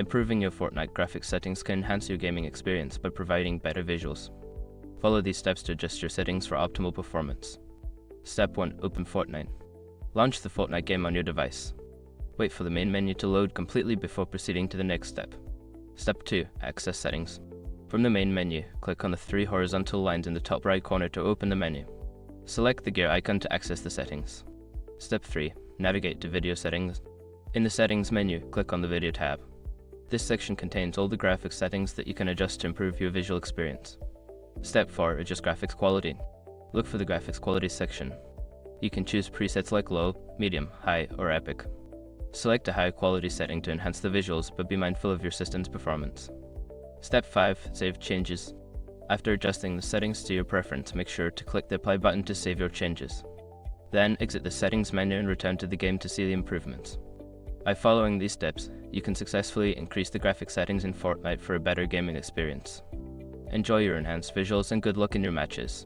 Improving your Fortnite graphics settings can enhance your gaming experience by providing better visuals. Follow these steps to adjust your settings for optimal performance. Step 1. Open Fortnite. Launch the Fortnite game on your device. Wait for the main menu to load completely before proceeding to the next step. Step 2. Access settings. From the main menu, click on the 3 horizontal lines in the top right corner to open the menu. Select the gear icon to access the settings. Step 3. Navigate to video settings. In the settings menu, click on the video tab. This section contains all the graphics settings that you can adjust to improve your visual experience. Step 4. Adjust graphics quality. Look for the graphics quality section. You can choose presets like low, medium, high, or epic. Select a high quality setting to enhance the visuals, but be mindful of your system's performance. Step 5. Save changes. After adjusting the settings to your preference, make sure to click the apply button to save your changes. Then exit the settings menu and return to the game to see the improvements. By following these steps, you can successfully increase the graphics settings in Fortnite for a better gaming experience. Enjoy your enhanced visuals and good luck in your matches.